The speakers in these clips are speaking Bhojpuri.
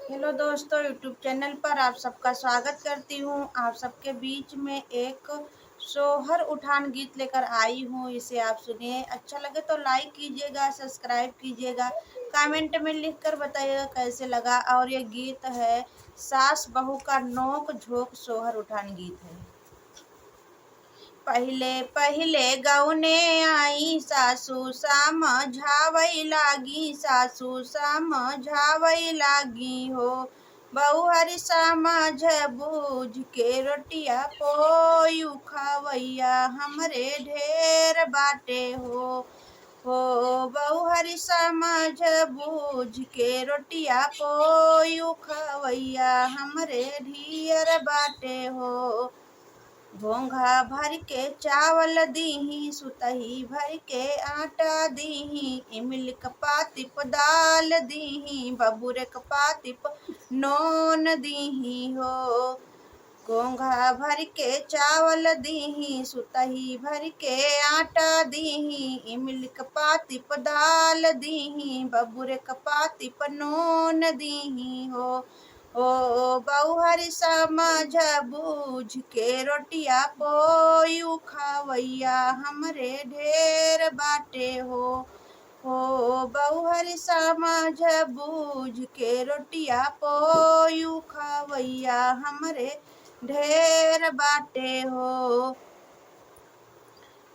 हेलो दोस्तों, यूट्यूब चैनल पर आप सबका स्वागत करती हूँ। आप सबके बीच में एक सोहर उठान गीत लेकर आई हूँ। इसे आप सुनिए। अच्छा लगे तो लाइक कीजिएगा, सब्सक्राइब कीजिएगा, कमेंट में लिखकर बताइएगा कैसे लगा। और ये गीत है सास बहू का नोक झोंक सोहर उठान गीत है। पहिले पहिले गौने आई सासू समझावई लागी, सासू समझावई लागी हो। बहू हरि समझ बूझ के रोटिया पोयू खवैया हमरे ढेर बाटे हो बहू हरि समझ बूझ के रोटिया पोयू खवैया हमरे ढेर बाटे हो। घोंघा भर के चावल दीही, सुतही भर के आटा दीही, इमली क पातिप दाल दीही, बबूरे क पातिप नोन दीही हो। घोंघा भर के चावल दीही, सुतही भर के आटा दीही, इमली क पातिप दाल दीही, बबूरे क पातिप नोन दीही हो। ओ बहू हरि समझ बूझ के रोटिया पोयू खवैया हमरे ढेर बाटे हो बहू हरि समझ बूझ के रोटिया पोयू खवैया हमरे ढेर बाटे हो।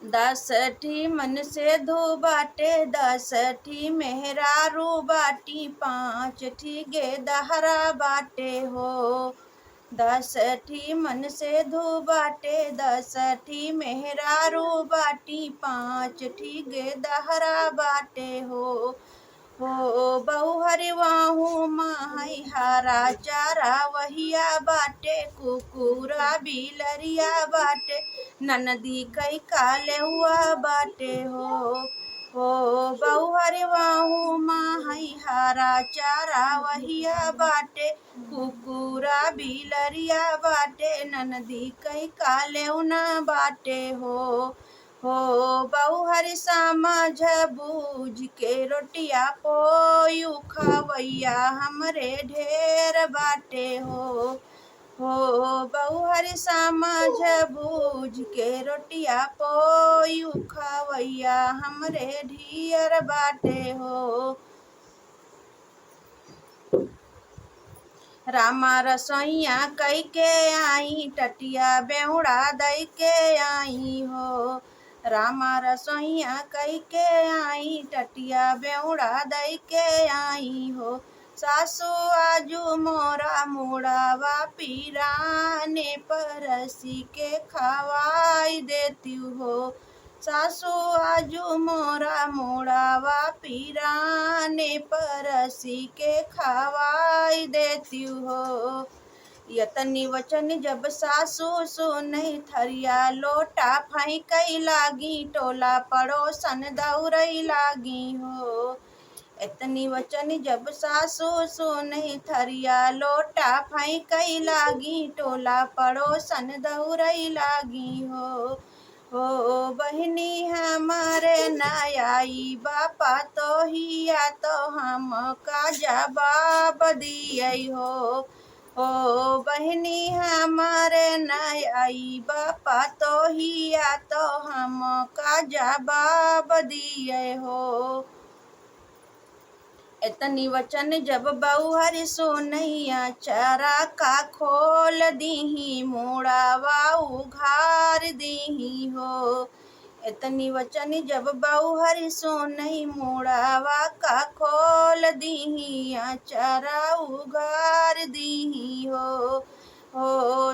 दसठी मन से धो बाटे, दसठी मेहरारू बाटी, पाँच ठी गे दहरा बाटे हो। दसठी मन से धो बाटे, दसठी मेहरारू बाटी, पाँच ठी गे दहरा बाटे हो बहू हरि वाहू माही हारा चारा वहिया बाटे, कुकुरा बिलरिया बाटे, ननदी कई काले हुआ बाटे हो बहू हरि वाहू माही हारा चारा वहिया बाटे, कुकुरा बिलरिया बाटे, ननदी कई काले उना बाटे हो बहू हरि समझ बूझ के रोटिया पोयू खवैया हमरे ढेर बाटे हो बहू हरि समझ बूझ के रोटिया पोयू खवैया हमरे ढेर बाटे हो। रामा रसोइया कई के आई, टटिया बेउड़ा दई के आई हो। रामा रसोइया कई के आई, टटिया बेउड़ा दई के आई हो। सासू आजू मोरा मुड़ावा पीराने परसी के खवाई देती हो। सासू आजू मोरा मुड़ावा पीराने परसी के खवाई देती हो। यतनी वचन जब सासू सुनई, थरिया लोटा फेंकई लागी, टोला पड़ोसन दौड़ई लागी हो। इतनी वचन जब सासू सुनई, थरिया लोटा फेंकई लागी, टोला पड़ोसन दौड़ई लागी हो बहिनी हमारे न आई, बापा तो हिया तो हम का जवाब दिए हो बहिनी हमारे न आई, बापा तो हिया तो हम का जवाब दिए हो। इतनी वचन जब बहू हरि सोनैया, चारा का खोल दीही, मुड़ावा उघार दीही हो। इतनी वचन जब बहू हरि सोनई, मुड़ावा का खोल दीही, चारा उघार दीही हो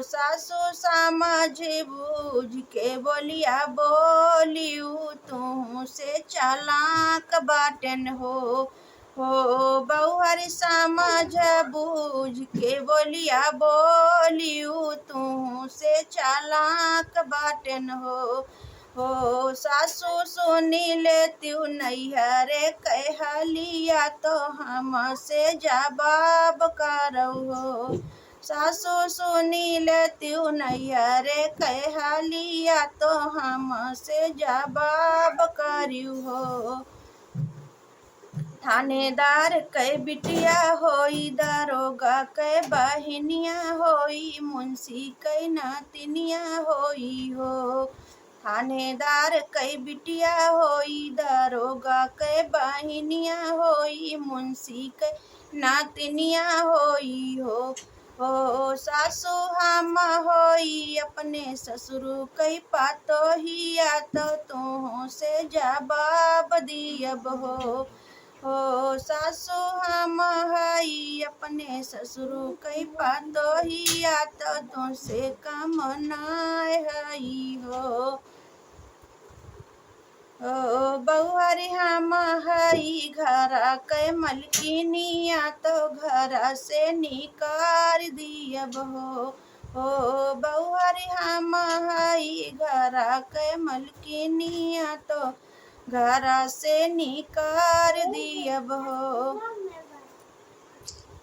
सासू समझ बूझ के बोलिया बोलियू, तू से चालाक बाटन हो बहू हरि समझ बूझ के बोलिया बोलियू, तू से चालाक बाटन हो सासू सुनी लेत्यू नैहरे कहलिया, तो हम से जवाब करो हो। सासू सुनी लेत्यू नैहरे कहलिया, तो हम से जवाब करियो हो। थानेदार कै बिटिया होई, दारोगा कै बहिनिया होई, मुंशी कै नातिनिया होई हो। थानेदार कै बिटिया होई, दारोगा कै बहिनिया होई, मुंशी कै नातिनिया होई हो। हो सासु हम होई, अपने ससुर कै पातोहिया, तो तुहों से जवाब दियब हो। हो सासु हम हई, अपने ससुर कै पातोहिया, तो तुमसे कम नाय हई हो। हो बहुहरी हम हई, घर कै मलकिनिया, तो घर से निकार दियब हो। हो बहुहरी हम हई, घर कै मलकिनिया, तो घर से निकार दियब हो।